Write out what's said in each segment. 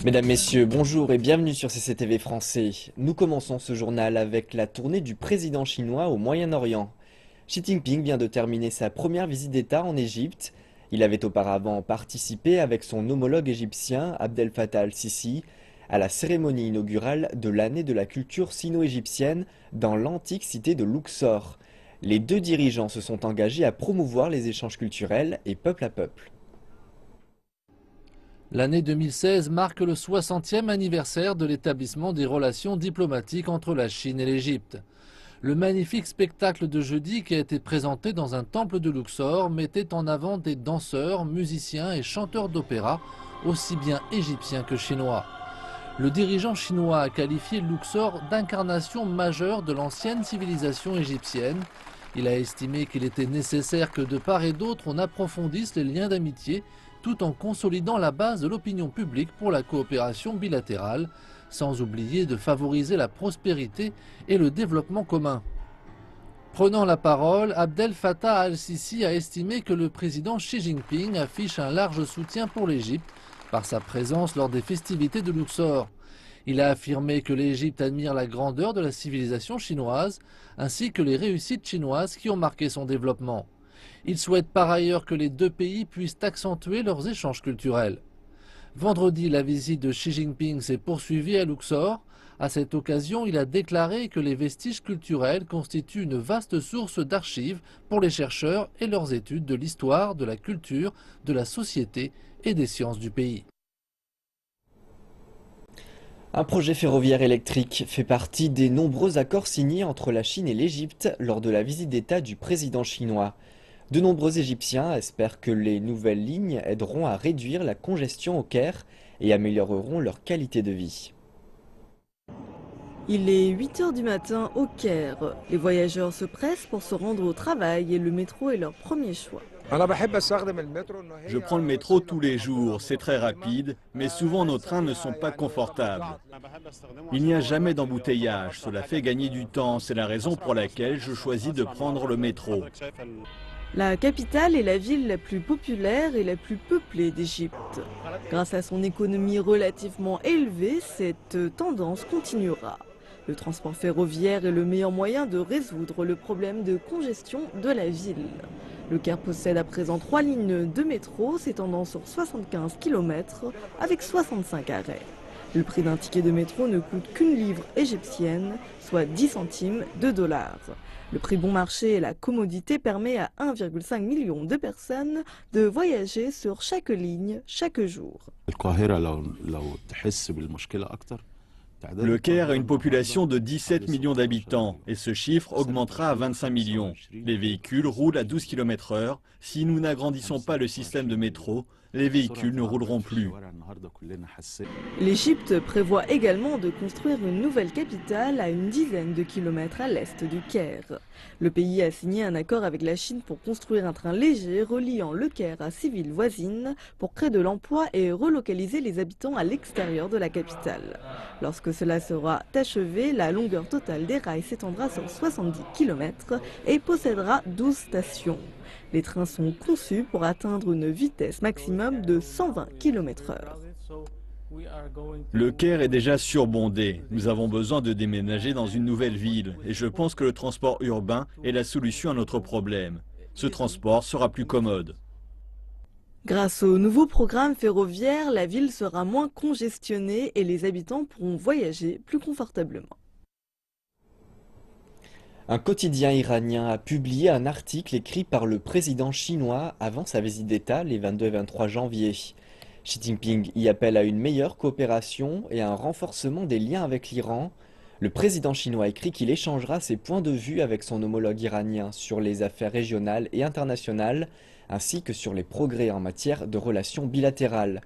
Mesdames, Messieurs, bonjour et bienvenue sur CCTV français. Nous commençons ce journal avec la tournée du président chinois au Moyen-Orient. Xi Jinping vient de terminer sa première visite d'État en Égypte. Il avait auparavant participé avec son homologue égyptien Abdel Fattah al-Sisi à la cérémonie inaugurale de l'année de la culture sino-égyptienne dans l'antique cité de Luxor. Les deux dirigeants se sont engagés à promouvoir les échanges culturels et peuple à peuple. L'année 2016 marque le 60e anniversaire de l'établissement des relations diplomatiques entre la Chine et l'Égypte. Le magnifique spectacle de jeudi qui a été présenté dans un temple de Luxor mettait en avant des danseurs, musiciens et chanteurs d'opéra, aussi bien égyptiens que chinois. Le dirigeant chinois a qualifié Luxor d'incarnation majeure de l'ancienne civilisation égyptienne. Il a estimé qu'il était nécessaire que de part et d'autre on approfondisse les liens d'amitié tout en consolidant la base de l'opinion publique pour la coopération bilatérale, sans oublier de favoriser la prospérité et le développement commun. Prenant la parole, Abdel Fattah al-Sisi a estimé que le président Xi Jinping affiche un large soutien pour l'Égypte par sa présence lors des festivités de Luxor. Il a affirmé que l'Égypte admire la grandeur de la civilisation chinoise ainsi que les réussites chinoises qui ont marqué son développement. Il souhaite par ailleurs que les deux pays puissent accentuer leurs échanges culturels. Vendredi, la visite de Xi Jinping s'est poursuivie à Luxor. À cette occasion, il a déclaré que les vestiges culturels constituent une vaste source d'archives pour les chercheurs et leurs études de l'histoire, de la culture, de la société et des sciences du pays. Un projet ferroviaire électrique fait partie des nombreux accords signés entre la Chine et l'Égypte lors de la visite d'État du président chinois. De nombreux Égyptiens espèrent que les nouvelles lignes aideront à réduire la congestion au Caire et amélioreront leur qualité de vie. Il est 8 heures du matin au Caire. Les voyageurs se pressent pour se rendre au travail et le métro est leur premier choix. Je prends le métro tous les jours, c'est très rapide, mais souvent nos trains ne sont pas confortables. Il n'y a jamais d'embouteillage, cela fait gagner du temps, c'est la raison pour laquelle je choisis de prendre le métro. La capitale est la ville la plus populaire et la plus peuplée d'Égypte. Grâce à son économie relativement élevée, cette tendance continuera. Le transport ferroviaire est le meilleur moyen de résoudre le problème de congestion de la ville. Le Caire possède à présent 3 lignes de métro s'étendant sur 75 km avec 65 arrêts. Le prix d'un ticket de métro ne coûte qu'une livre égyptienne, soit 10 centimes de dollars. Le prix bon marché et la commodité permet à 1,5 million de personnes de voyager sur chaque ligne chaque jour. Le Caire a une population de 17 millions d'habitants et ce chiffre augmentera à 25 millions. Les véhicules roulent à 12 km/h. Si nous n'agrandissons pas le système de métro, les véhicules ne rouleront plus. L'Égypte prévoit également de construire une nouvelle capitale à une dizaine de kilomètres à l'est du Caire. Le pays a signé un accord avec la Chine pour construire un train léger reliant le Caire à 6 villes voisines pour créer de l'emploi et relocaliser les habitants à l'extérieur de la capitale. Lorsque cela sera achevé, la longueur totale des rails s'étendra sur 70 km et possédera 12 stations. Les trains sont conçus pour atteindre une vitesse maximum de 120 km/h. Le Caire est déjà surbondé. Nous avons besoin de déménager dans une nouvelle ville et je pense que le transport urbain est la solution à notre problème. Ce transport sera plus commode. Grâce au nouveau programme ferroviaire, la ville sera moins congestionnée et les habitants pourront voyager plus confortablement. Un quotidien iranien a publié un article écrit par le président chinois avant sa visite d'État les 22 et 23 janvier. Xi Jinping y appelle à une meilleure coopération et à un renforcement des liens avec l'Iran. Le président chinois écrit qu'il échangera ses points de vue avec son homologue iranien sur les affaires régionales et internationales, ainsi que sur les progrès en matière de relations bilatérales.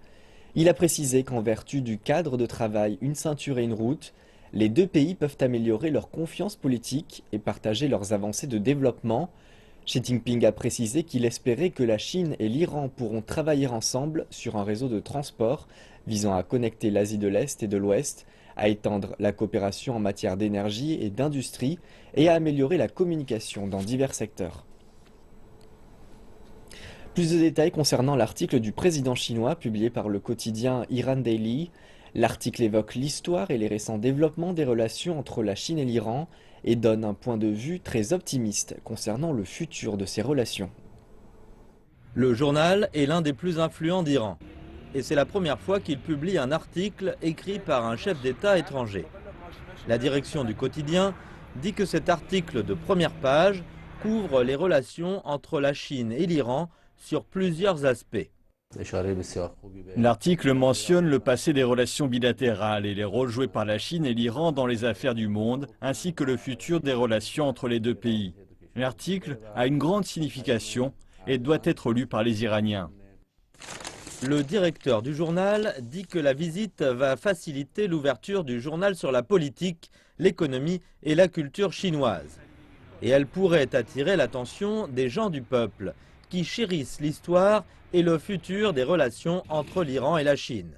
Il a précisé qu'en vertu du cadre de travail Une ceinture et une route, les deux pays peuvent améliorer leur confiance politique et partager leurs avancées de développement. Xi Jinping a précisé qu'il espérait que la Chine et l'Iran pourront travailler ensemble sur un réseau de transport visant à connecter l'Asie de l'Est et de l'Ouest, à étendre la coopération en matière d'énergie et d'industrie et à améliorer la communication dans divers secteurs. Plus de détails concernant l'article du président chinois publié par le quotidien Iran Daily. L'article évoque l'histoire et les récents développements des relations entre la Chine et l'Iran et donne un point de vue très optimiste concernant le futur de ces relations. Le journal est l'un des plus influents d'Iran. Et c'est la première fois qu'il publie un article écrit par un chef d'État étranger. La direction du quotidien dit que cet article de première page couvre les relations entre la Chine et l'Iran sur plusieurs aspects. L'article mentionne le passé des relations bilatérales et les rôles joués par la Chine et l'Iran dans les affaires du monde, ainsi que le futur des relations entre les deux pays. L'article a une grande signification et doit être lu par les Iraniens. Le directeur du journal dit que la visite va faciliter l'ouverture du journal sur la politique, l'économie et la culture chinoise. Et elle pourrait attirer l'attention des gens du peuple, qui chérissent l'histoire et le futur des relations entre l'Iran et la Chine.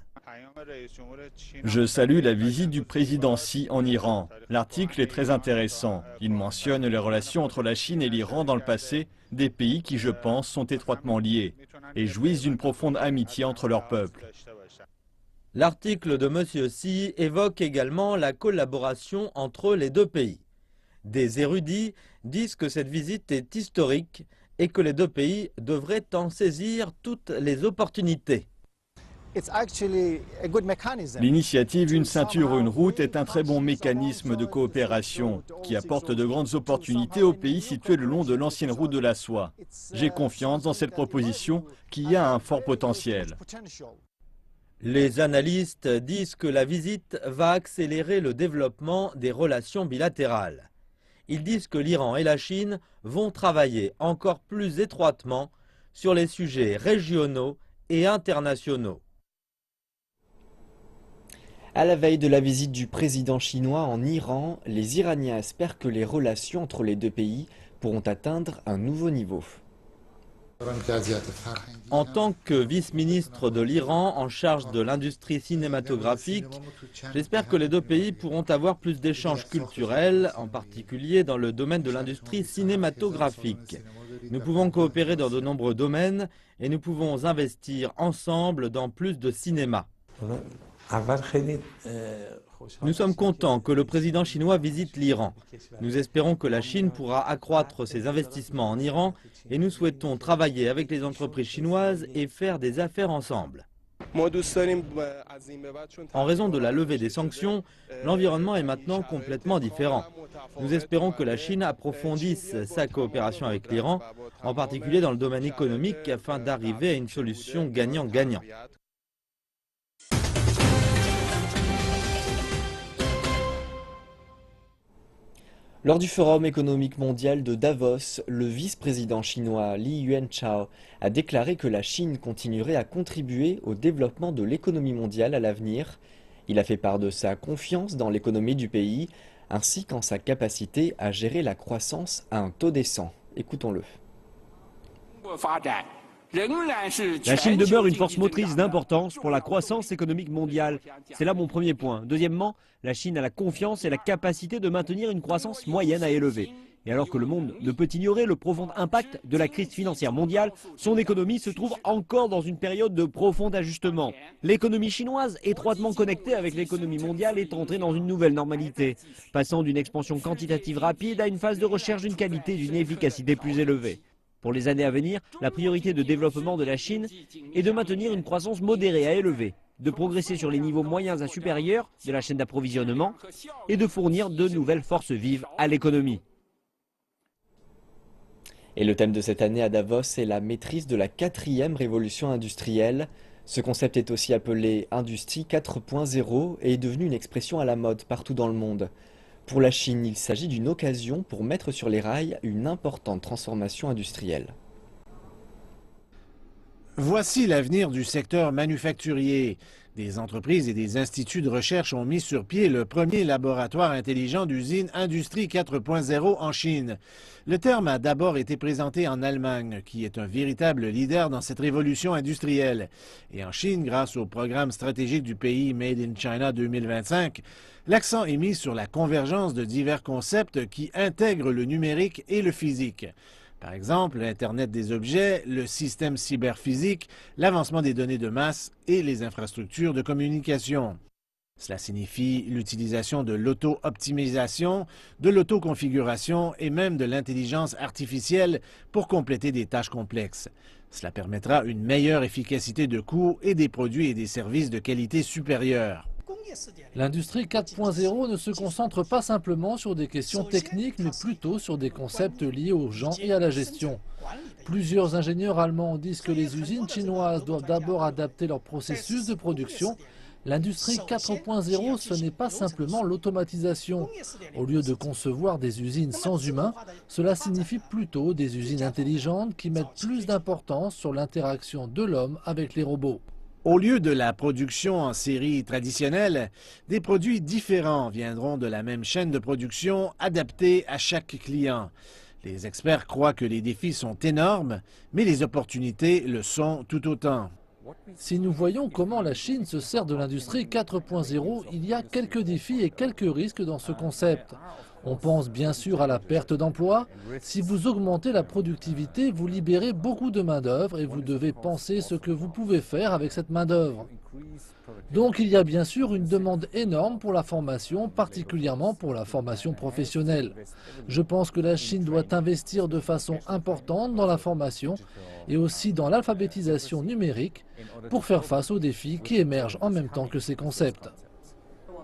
Je salue la visite du président Xi en Iran. L'article est très intéressant. Il mentionne les relations entre la Chine et l'Iran dans le passé, des pays qui, je pense, sont étroitement liés et jouissent d'une profonde amitié entre leurs peuples. L'article de M. Xi évoque également la collaboration entre les deux pays. Des érudits disent que cette visite est historique et que les deux pays devraient en saisir toutes les opportunités. L'initiative Une ceinture, une route est un très bon mécanisme de coopération qui apporte de grandes opportunités aux pays situés le long de l'ancienne route de la soie. J'ai confiance dans cette proposition qui a un fort potentiel. Les analystes disent que la visite va accélérer le développement des relations bilatérales. Ils disent que l'Iran et la Chine vont travailler encore plus étroitement sur les sujets régionaux et internationaux. À la veille de la visite du président chinois en Iran, les Iraniens espèrent que les relations entre les deux pays pourront atteindre un nouveau niveau. En tant que vice-ministre de l'Iran en charge de l'industrie cinématographique, j'espère que les deux pays pourront avoir plus d'échanges culturels, en particulier dans le domaine de l'industrie cinématographique. Nous pouvons coopérer dans de nombreux domaines et nous pouvons investir ensemble dans plus de cinéma. Nous sommes contents que le président chinois visite l'Iran. Nous espérons que la Chine pourra accroître ses investissements en Iran et nous souhaitons travailler avec les entreprises chinoises et faire des affaires ensemble. En raison de la levée des sanctions, l'environnement est maintenant complètement différent. Nous espérons que la Chine approfondisse sa coopération avec l'Iran, en particulier dans le domaine économique, afin d'arriver à une solution gagnant-gagnant. Lors du Forum économique mondial de Davos, le vice-président chinois Li Yuanchao a déclaré que la Chine continuerait à contribuer au développement de l'économie mondiale à l'avenir. Il a fait part de sa confiance dans l'économie du pays, ainsi qu'en sa capacité à gérer la croissance à un taux décent. Écoutons-le. La Chine demeure une force motrice d'importance pour la croissance économique mondiale. C'est là mon premier point. Deuxièmement, la Chine a la confiance et la capacité de maintenir une croissance moyenne à élevée. Et alors que le monde ne peut ignorer le profond impact de la crise financière mondiale, son économie se trouve encore dans une période de profond ajustement. L'économie chinoise, étroitement connectée avec l'économie mondiale, est entrée dans une nouvelle normalité, passant d'une expansion quantitative rapide à une phase de recherche d'une qualité et d'une efficacité plus élevée. Pour les années à venir, la priorité de développement de la Chine est de maintenir une croissance modérée à élevée, de progresser sur les niveaux moyens à supérieurs de la chaîne d'approvisionnement et de fournir de nouvelles forces vives à l'économie. Et le thème de cette année à Davos est la maîtrise de la 4e révolution industrielle. Ce concept est aussi appelé Industrie 4.0 et est devenu une expression à la mode partout dans le monde. Pour la Chine, il s'agit d'une occasion pour mettre sur les rails une importante transformation industrielle. Voici l'avenir du secteur manufacturier. Des entreprises et des instituts de recherche ont mis sur pied le premier laboratoire intelligent d'usine Industrie 4.0 en Chine. Le terme a d'abord été présenté en Allemagne, qui est un véritable leader dans cette révolution industrielle. Et en Chine, grâce au programme stratégique du pays Made in China 2025, l'accent est mis sur la convergence de divers concepts qui intègrent le numérique et le physique. Par exemple, l'Internet des objets, le système cyberphysique, l'avancement des données de masse et les infrastructures de communication. Cela signifie l'utilisation de l'auto-optimisation, de l'auto-configuration et même de l'intelligence artificielle pour compléter des tâches complexes. Cela permettra une meilleure efficacité de coût et des produits et des services de qualité supérieure. L'industrie 4.0 ne se concentre pas simplement sur des questions techniques, mais plutôt sur des concepts liés aux gens et à la gestion. Plusieurs ingénieurs allemands disent que les usines chinoises doivent d'abord adapter leur processus de production. L'industrie 4.0, ce n'est pas simplement l'automatisation. Au lieu de concevoir des usines sans humains, cela signifie plutôt des usines intelligentes qui mettent plus d'importance sur l'interaction de l'homme avec les robots. Au lieu de la production en série traditionnelle, des produits différents viendront de la même chaîne de production adaptés à chaque client. Les experts croient que les défis sont énormes, mais les opportunités le sont tout autant. Si nous voyons comment la Chine se sert de l'industrie 4.0, il y a quelques défis et quelques risques dans ce concept. On pense bien sûr à la perte d'emploi. Si vous augmentez la productivité, vous libérez beaucoup de main-d'œuvre et vous devez penser ce que vous pouvez faire avec cette main-d'œuvre. Donc il y a bien sûr une demande énorme pour la formation, particulièrement pour la formation professionnelle. Je pense que la Chine doit investir de façon importante dans la formation et aussi dans l'alphabétisation numérique pour faire face aux défis qui émergent en même temps que ces concepts.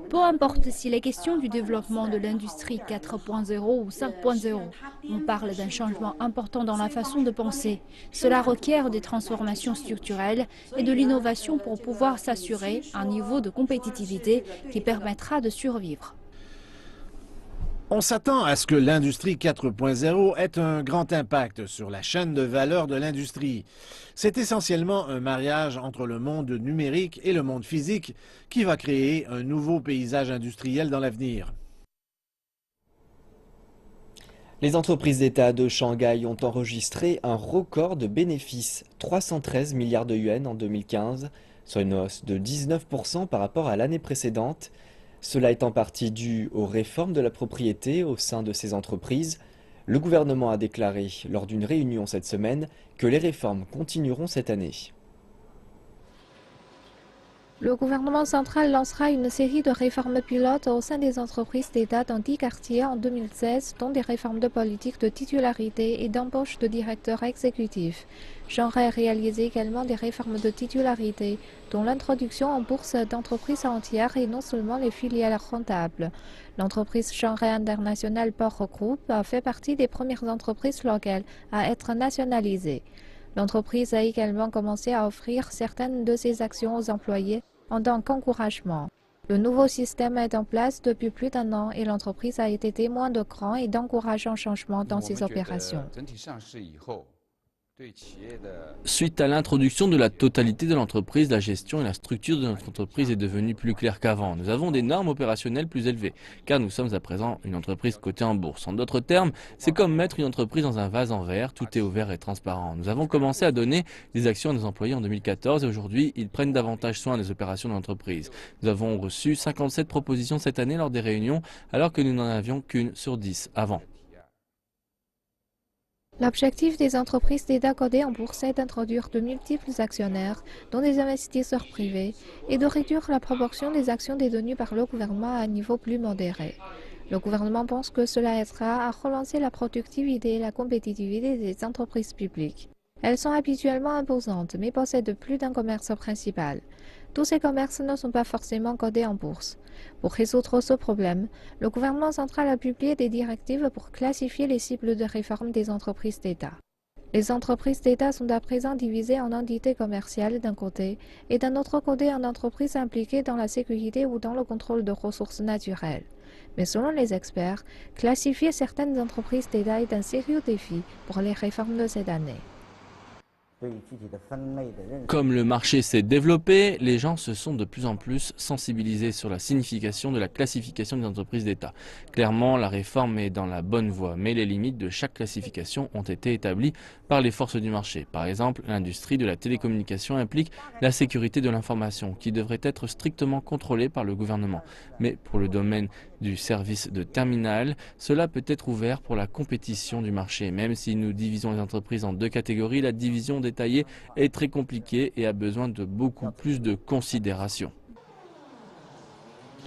Peu importe s'il est question du développement de l'industrie 4.0 ou 5.0, on parle d'un changement important dans la façon de penser. Cela requiert des transformations structurelles et de l'innovation pour pouvoir s'assurer un niveau de compétitivité qui permettra de survivre. On s'attend à ce que l'industrie 4.0 ait un grand impact sur la chaîne de valeur de l'industrie. C'est essentiellement un mariage entre le monde numérique et le monde physique qui va créer un nouveau paysage industriel dans l'avenir. Les entreprises d'État de Shanghai ont enregistré un record de bénéfices, 313 milliards de yuans en 2015, soit une hausse de 19% par rapport à l'année précédente. Cela est en partie dû aux réformes de la propriété au sein de ces entreprises. Le gouvernement a déclaré lors d'une réunion cette semaine que les réformes continueront cette année. Le gouvernement central lancera une série de réformes pilotes au sein des entreprises d'État dans 10 quartiers en 2016, dont des réformes de politique de titularité et d'embauche de directeurs exécutifs. Shanghai a réalisé également des réformes de titularité, dont l'introduction en bourse d'entreprises entières et non seulement les filiales rentables. L'entreprise Shanghai International Port Group a fait partie des premières entreprises locales à être nationalisées. L'entreprise a également commencé à offrir certaines de ses actions aux employés en tant qu'encouragement. Le nouveau système est en place depuis plus d'un an et l'entreprise a été témoin de grands et d'encourageants changements dans ses opérations. Suite à l'introduction de la totalité de l'entreprise, la gestion et la structure de notre entreprise est devenue plus claire qu'avant. Nous avons des normes opérationnelles plus élevées, car nous sommes à présent une entreprise cotée en bourse. En d'autres termes, c'est comme mettre une entreprise dans un vase en verre, tout est ouvert et transparent. Nous avons commencé à donner des actions à nos employés en 2014 et aujourd'hui, ils prennent davantage soin des opérations de l'entreprise. Nous avons reçu 57 propositions cette année lors des réunions, alors que nous n'en avions qu'une sur 10 avant. L'objectif des entreprises d'État cotées en bourse est d'introduire de multiples actionnaires, dont des investisseurs privés, et de réduire la proportion des actions détenues par le gouvernement à un niveau plus modéré. Le gouvernement pense que cela aidera à relancer la productivité et la compétitivité des entreprises publiques. Elles sont habituellement imposantes, mais possèdent plus d'un commerce principal. Tous ces commerces ne sont pas forcément cotés en bourse. Pour résoudre ce problème, le gouvernement central a publié des directives pour classifier les cibles de réforme des entreprises d'État. Les entreprises d'État sont à présent divisées en entités commerciales d'un côté et d'un autre côté en entreprises impliquées dans la sécurité ou dans le contrôle de ressources naturelles. Mais selon les experts, classifier certaines entreprises d'État est un sérieux défi pour les réformes de cette année. Comme le marché s'est développé, les gens se sont de plus en plus sensibilisés sur la signification de la classification des entreprises d'État. Clairement, la réforme est dans la bonne voie, mais les limites de chaque classification ont été établies par les forces du marché. Par exemple, l'industrie de la télécommunication implique la sécurité de l'information, qui devrait être strictement contrôlée par le gouvernement. Mais pour le domaine du service de terminal, cela peut être ouvert pour la compétition du marché. Même si nous divisons les entreprises en deux catégories, la division détaillée est très compliquée et a besoin de beaucoup plus de considération.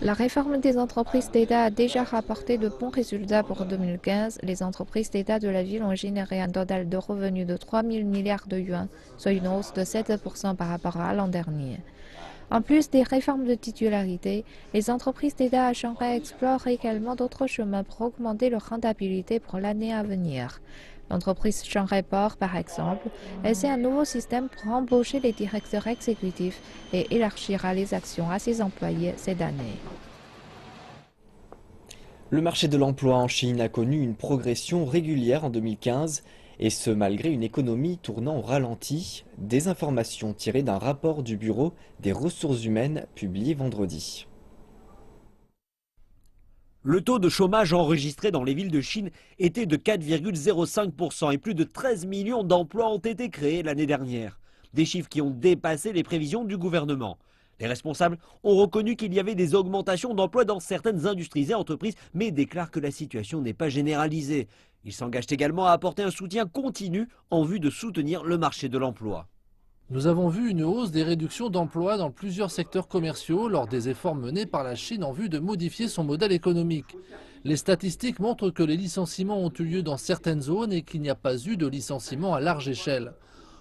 La réforme des entreprises d'État a déjà rapporté de bons résultats pour 2015. Les entreprises d'État de la ville ont généré un total de revenus de 3 000 milliards de yuans, soit une hausse de 7% par rapport à l'an dernier. En plus des réformes de titularité, les entreprises d'État à Shanghai explorent également d'autres chemins pour augmenter leur rentabilité pour l'année à venir. L'entreprise Shanghai Port, par exemple, essaie un nouveau système pour embaucher les directeurs exécutifs et élargira les actions à ses employés cette année. Le marché de l'emploi en Chine a connu une progression régulière en 2015, et ce malgré une économie tournant au ralenti. Des informations tirées d'un rapport du Bureau des ressources humaines publié vendredi. Le taux de chômage enregistré dans les villes de Chine était de 4,05% et plus de 13 millions d'emplois ont été créés l'année dernière. Des chiffres qui ont dépassé les prévisions du gouvernement. Les responsables ont reconnu qu'il y avait des augmentations d'emplois dans certaines industries et entreprises, mais déclarent que la situation n'est pas généralisée. Ils s'engagent également à apporter un soutien continu en vue de soutenir le marché de l'emploi. Nous avons vu une hausse des réductions d'emplois dans plusieurs secteurs commerciaux lors des efforts menés par la Chine en vue de modifier son modèle économique. Les statistiques montrent que les licenciements ont eu lieu dans certaines zones et qu'il n'y a pas eu de licenciements à large échelle.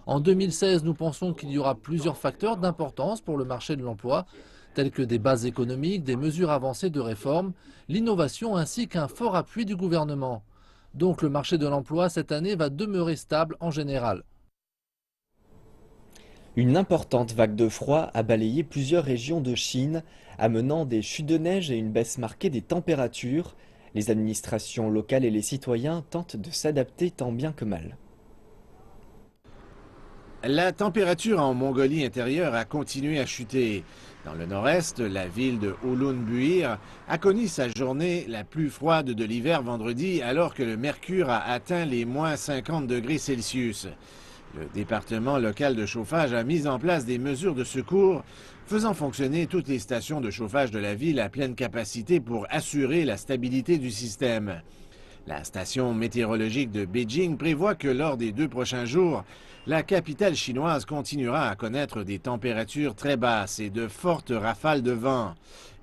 En 2016, nous pensons qu'il y aura plusieurs facteurs d'importance pour le marché de l'emploi, tels que des bases économiques, des mesures avancées de réforme, l'innovation ainsi qu'un fort appui du gouvernement. Donc le marché de l'emploi cette année va demeurer stable en général. Une importante vague de froid a balayé plusieurs régions de Chine, amenant des chutes de neige et une baisse marquée des températures. Les administrations locales et les citoyens tentent de s'adapter tant bien que mal. La température en Mongolie intérieure a continué à chuter. Dans le nord-est, la ville de Ulunbuir a connu sa journée la plus froide de l'hiver vendredi, alors que le mercure a atteint les moins 50 degrés Celsius. Le département local de chauffage a mis en place des mesures de secours, faisant fonctionner toutes les stations de chauffage de la ville à pleine capacité pour assurer la stabilité du système. La station météorologique de Beijing prévoit que lors des 2 prochains jours, la capitale chinoise continuera à connaître des températures très basses et de fortes rafales de vent.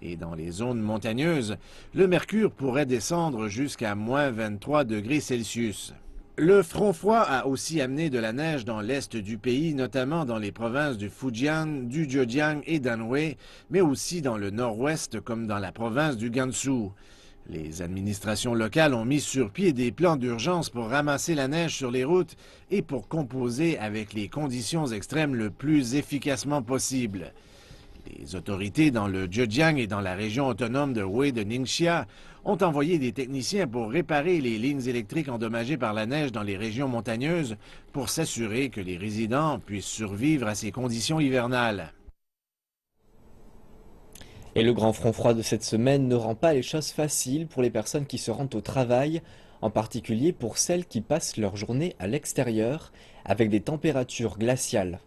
Et dans les zones montagneuses, le mercure pourrait descendre jusqu'à moins 23 degrés Celsius. Le front froid a aussi amené de la neige dans l'est du pays, notamment dans les provinces du Fujian, du Zhejiang et d'Anhui, mais aussi dans le nord-ouest comme dans la province du Gansu. Les administrations locales ont mis sur pied des plans d'urgence pour ramasser la neige sur les routes et pour composer avec les conditions extrêmes le plus efficacement possible. Les autorités dans le Zhejiang et dans la région autonome de Hui de Ningxia ont envoyé des techniciens pour réparer les lignes électriques endommagées par la neige dans les régions montagneuses pour s'assurer que les résidents puissent survivre à ces conditions hivernales. Et le grand front froid de cette semaine ne rend pas les choses faciles pour les personnes qui se rendent au travail, en particulier pour celles qui passent leur journée à l'extérieur avec des températures glaciales.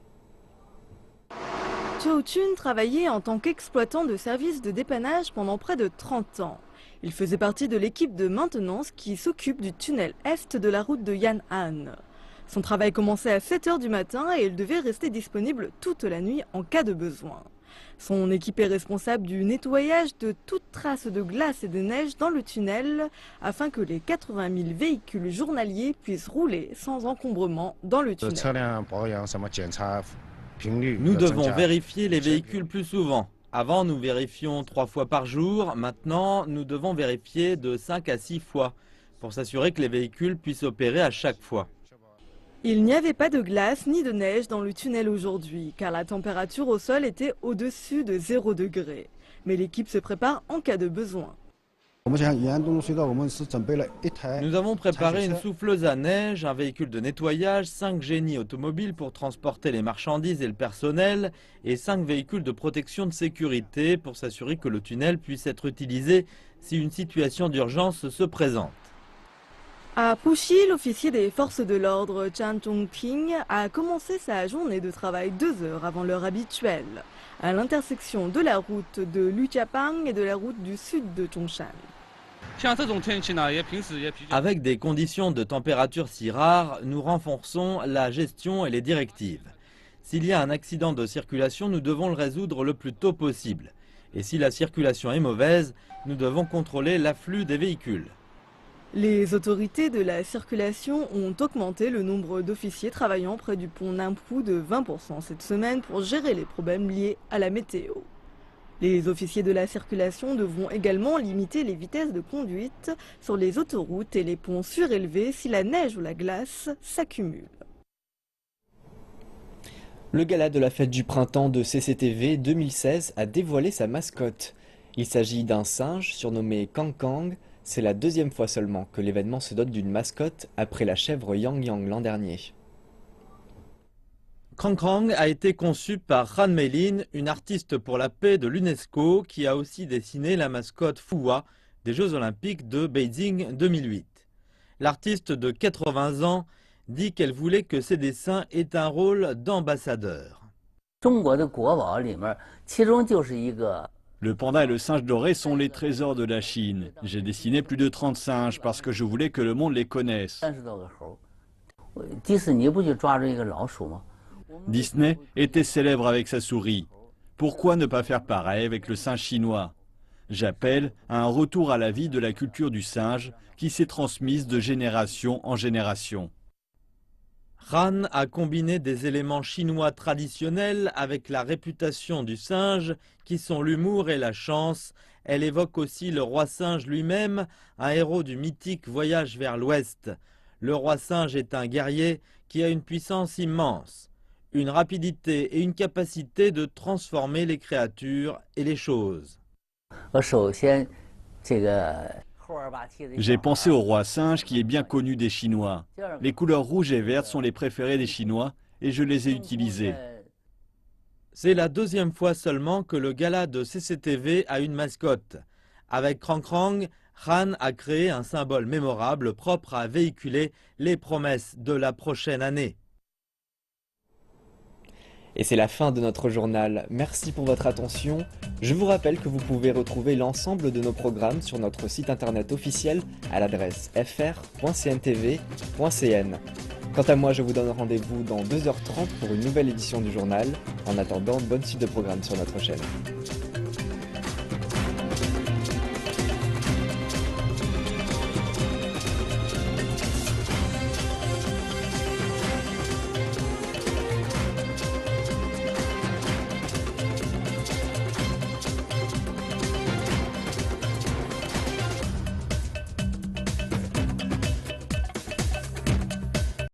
Zhou Chun travaillait en tant qu'exploitant de services de dépannage pendant près de 30 ans. Il faisait partie de l'équipe de maintenance qui s'occupe du tunnel est de la route de Yan'an. Son travail commençait à 7 h du matin et il devait rester disponible toute la nuit en cas de besoin. Son équipe est responsable du nettoyage de toute trace de glace et de neige dans le tunnel afin que les 80 000 véhicules journaliers puissent rouler sans encombrement dans le tunnel. Nous devons vérifier les véhicules plus souvent. Avant, nous vérifions 3 fois par jour. Maintenant, nous devons vérifier de 5 à 6 fois pour s'assurer que les véhicules puissent opérer à chaque fois. Il n'y avait pas de glace ni de neige dans le tunnel aujourd'hui, car la température au sol était au-dessus de 0 degré. Mais l'équipe se prépare en cas de besoin. Nous avons préparé une souffleuse à neige, un véhicule de nettoyage, 5 génies automobiles pour transporter les marchandises et le personnel, et 5 véhicules de protection de sécurité pour s'assurer que le tunnel puisse être utilisé si une situation d'urgence se présente. À Puxi, l'officier des forces de l'ordre Chan Chongping a commencé sa journée de travail 2 heures avant l'heure habituelle, à l'intersection de la route de Lujiapang et de la route du sud de Zhongshan. Avec des conditions de température si rares, nous renforçons la gestion et les directives. S'il y a un accident de circulation, nous devons le résoudre le plus tôt possible. Et si la circulation est mauvaise, nous devons contrôler l'afflux des véhicules. Les autorités de la circulation ont augmenté le nombre d'officiers travaillant près du pont Ningpo de 20% cette semaine pour gérer les problèmes liés à la météo. Les officiers de la circulation devront également limiter les vitesses de conduite sur les autoroutes et les ponts surélevés si la neige ou la glace s'accumulent. Le gala de la fête du printemps de CCTV 2016 a dévoilé sa mascotte. Il s'agit d'un singe surnommé Kang Kang. C'est la deuxième fois seulement que l'événement se dote d'une mascotte après la chèvre Yang Yang l'an dernier. Kang Kang a été conçu par Han Meilin, une artiste pour la paix de l'UNESCO qui a aussi dessiné la mascotte Fuwa des Jeux Olympiques de Beijing 2008. L'artiste de 80 ans dit qu'elle voulait que ses dessins aient un rôle d'ambassadeur. Le panda et le singe doré sont les trésors de la Chine. J'ai dessiné plus de 30 singes parce que je voulais que le monde les connaisse. Disney était célèbre avec sa souris. Pourquoi ne pas faire pareil avec le singe chinois? J'appelle à un retour à la vie de la culture du singe qui s'est transmise de génération en génération. Han a combiné des éléments chinois traditionnels avec la réputation du singe, qui sont l'humour et la chance. Elle évoque aussi le roi singe lui-même, un héros du mythique voyage vers l'ouest. Le roi singe est un guerrier qui a une puissance immense, une rapidité et une capacité de transformer les créatures et les choses. J'ai pensé au roi singe qui est bien connu des Chinois. Les couleurs rouges et vertes sont les préférées des Chinois et je les ai utilisées. C'est la deuxième fois seulement que le gala de CCTV a une mascotte. Avec Krang Krang, Han a créé un symbole mémorable propre à véhiculer les promesses de la prochaine année. Et c'est la fin de notre journal. Merci pour votre attention. Je vous rappelle que vous pouvez retrouver l'ensemble de nos programmes sur notre site internet officiel à l'adresse fr.cntv.cn. Quant à moi, je vous donne rendez-vous dans 2h30 pour une nouvelle édition du journal. En attendant, bonne suite de programmes sur notre chaîne.